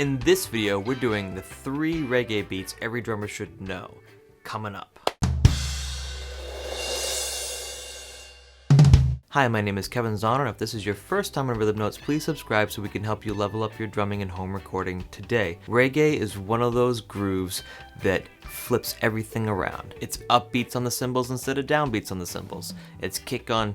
In this video, we're doing the 3 reggae beats every drummer should know. Coming up. Hi, my name is Kevin Zahner, and if this is your first time on Rhythm Notes, please subscribe so we can help you level up your drumming and home recording today. Reggae is one of those grooves that flips everything around. It's upbeats on the cymbals instead of downbeats on the cymbals. It's kick on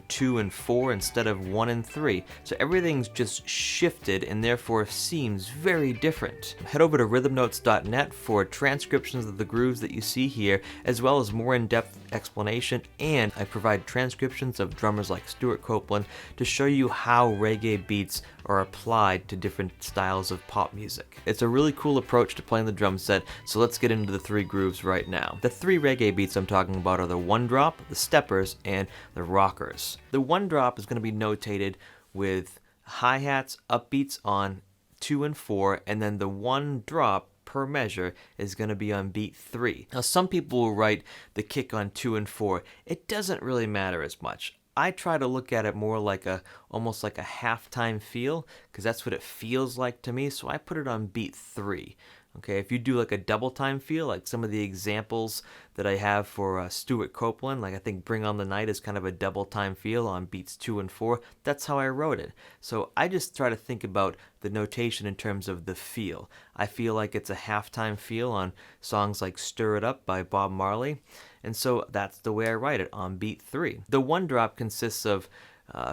2 and 4 instead of 1 and 3. So everything's just shifted and therefore seems very different. Head over to rhythmnotes.net for transcriptions of the grooves that you see here, as well as more in-depth explanation, and I provide transcriptions of drummers like Stewart Copeland to show you how reggae beats are applied to different styles of pop music. It's a really cool approach to playing the drum set, so let's get into the 3 grooves right now. The 3 reggae beats I'm talking about are the 1-drop, the steppers, and the rockers. The 1-drop is going to be notated with hi-hats, upbeats on 2 and 4, and then the 1-drop per measure is going to be on beat 3. Now some people will write the kick on 2 and 4. It doesn't really matter as much. I try to look at it more like almost like a halftime feel, because that's what it feels like to me, so I put it on beat 3. Okay, if you do like a double time feel, like some of the examples that I have for Stewart Copeland, like I think Bring on the Night is kind of a double time feel on beats 2 and 4, that's how I wrote it. So I just try to think about the notation in terms of the feel. I feel like it's a halftime feel on songs like Stir It Up by Bob Marley, and so that's the way I write it, on beat 3. The 1-drop consists of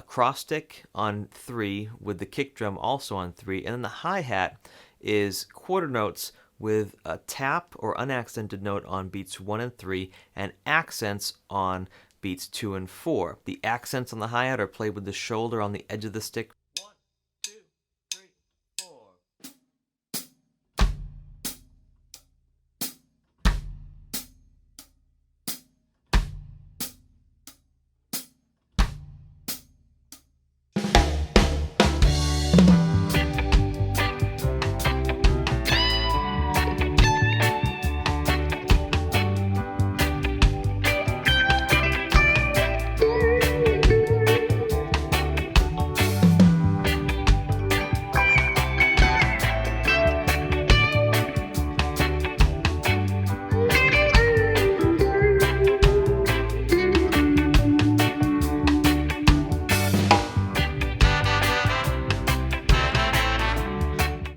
cross stick on 3 with the kick drum also on 3, and then the hi-hat is quarter notes with a tap or unaccented note on beats 1 and 3 and accents on beats 2 and 4. The accents on the hi-hat are played with the shoulder on the edge of the stick. 1, 2, 3, 4.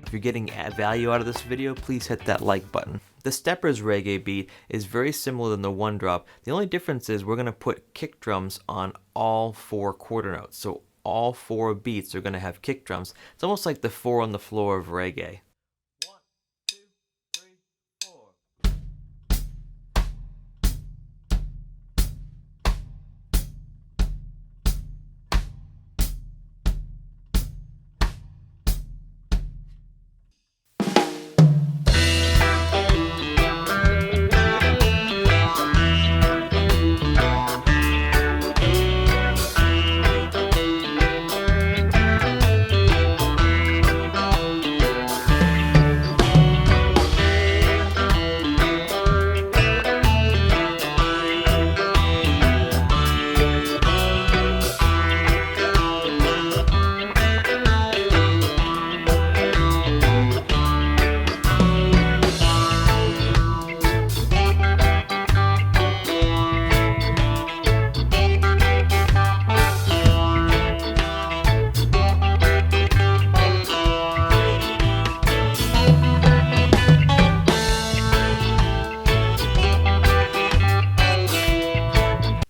If you're getting value out of this video, please hit that like button. The steppers reggae beat is very similar than the 1-drop. The only difference is we're going to put kick drums on all 4 quarter notes. So all 4 beats are going to have kick drums. It's almost like the 4 on the floor of reggae. 1, 2, 3, 4.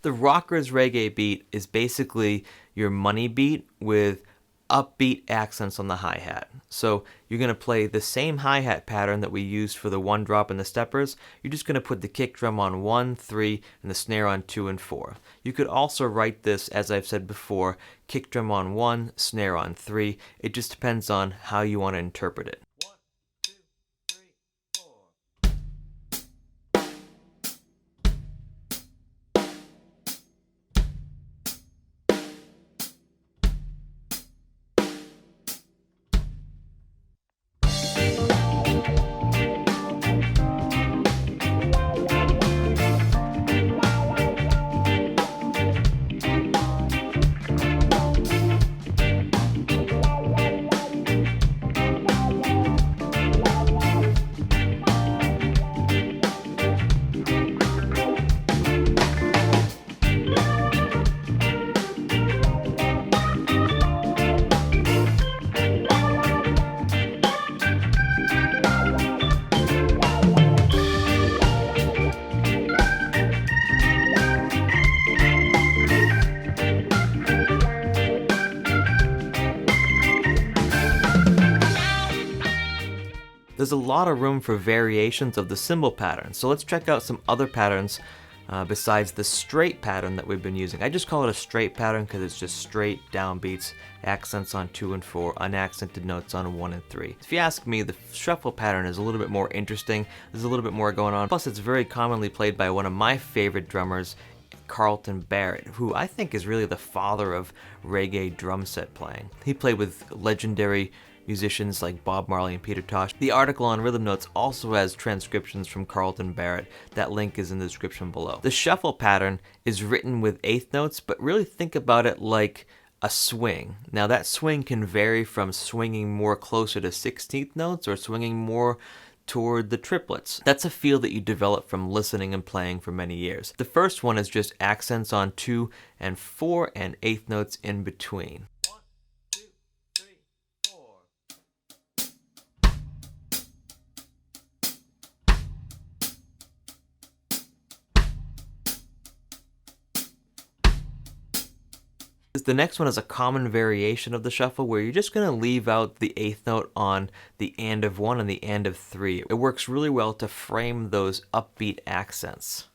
The rockers reggae beat is basically your money beat with upbeat accents on the hi-hat. So you're going to play the same hi-hat pattern that we used for the 1-drop and the steppers. You're just going to put the kick drum on 1, 3, and the snare on 2 and 4. You could also write this, as I've said before, kick drum on 1, snare on 3. It just depends on how you want to interpret it. there's a lot of room for variations of the cymbal pattern. So let's check out some other patterns besides the straight pattern that we've been using. I just call it a straight pattern because it's just straight downbeats, accents on 2 and 4, unaccented notes on 1 and 3. If you ask me, the shuffle pattern is a little bit more interesting. There's a little bit more going on. Plus, it's very commonly played by one of my favorite drummers, Carlton Barrett, who I think is really the father of reggae drum set playing. He played with legendary musicians like Bob Marley and Peter Tosh. The article on Rhythm Notes also has transcriptions from Carlton Barrett. That link is in the description below. The shuffle pattern is written with eighth notes, but really think about it like a swing. Now that swing can vary from swinging more closer to 16th notes or swinging more toward the triplets. That's a feel that you develop from listening and playing for many years. The first one is just accents on 2 and 4 and eighth notes in between. The next one is a common variation of the shuffle where you're just going to leave out the eighth note on the and of 1 and the and of 3. It works really well to frame those upbeat accents.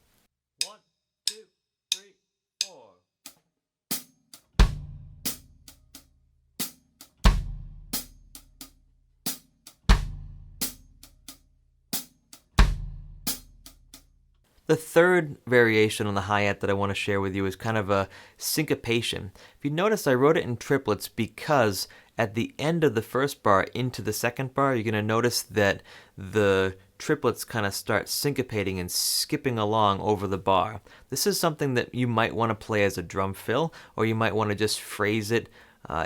The third variation on the hi-hat that I want to share with you is kind of a syncopation. If you notice, I wrote it in triplets because at the end of the first bar into the second bar, you're going to notice that the triplets kind of start syncopating and skipping along over the bar. This is something that you might want to play as a drum fill, or you might want to just phrase it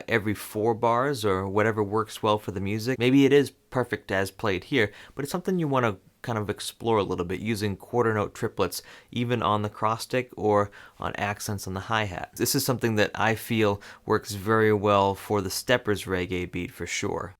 every 4 bars or whatever works well for the music. Maybe it is perfect as played here, but it's something you want to kind of explore a little bit using quarter note triplets even on the cross stick or on accents on the hi-hat. This is something that I feel works very well for the steppers reggae beat for sure.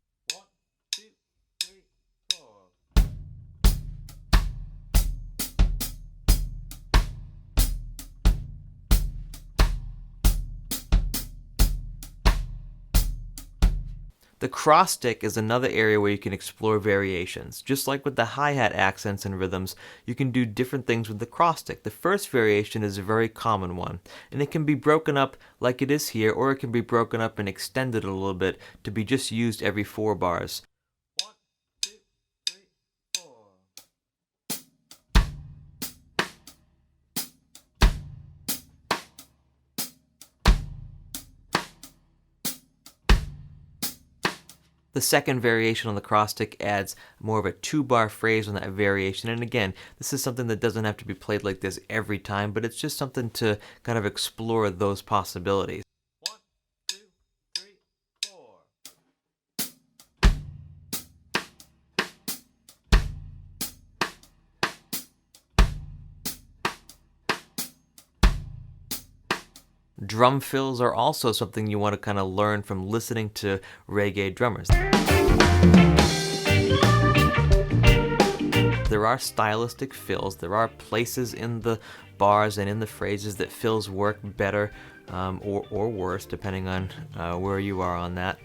The cross stick is another area where you can explore variations. Just like with the hi-hat accents and rhythms, you can do different things with the cross stick. The first variation is a very common one, and it can be broken up like it is here, or it can be broken up and extended a little bit to be just used every 4 bars. The second variation on the cross stick adds more of a 2-bar phrase on that variation, and again, this is something that doesn't have to be played like this every time, but it's just something to kind of explore those possibilities. 1, 2, 3, 4. Drum fills are also something you want to kind of learn from listening to reggae drummers. There are stylistic fills. There are places in the bars and in the phrases that fills work better or worse, depending on where you are on that.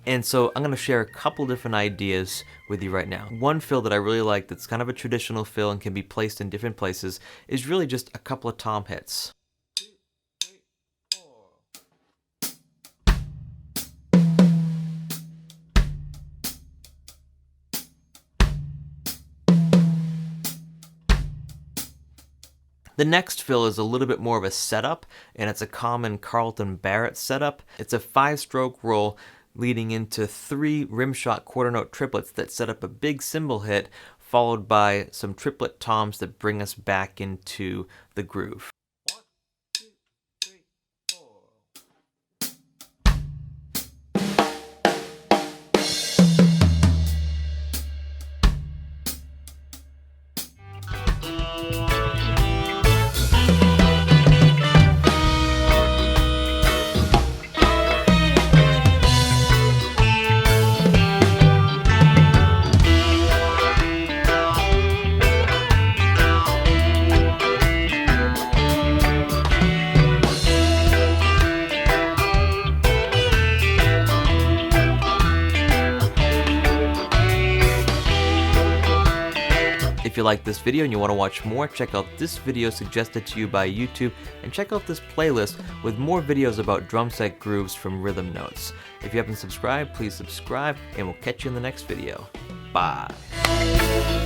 And so I'm going to share a couple different ideas with you right now. One fill that I really like that's kind of a traditional fill and can be placed in different places is really just a couple of tom hits. The next fill is a little bit more of a setup, and it's a common Carlton Barrett setup. It's a 5-stroke roll leading into 3 rimshot quarter note triplets that set up a big cymbal hit, followed by some triplet toms that bring us back into the groove. If you like this video and you want to watch more, check out this video suggested to you by YouTube, and check out this playlist with more videos about drum set grooves from rhythm notes. If you haven't subscribed, please subscribe, and we'll catch you in the next video. Bye.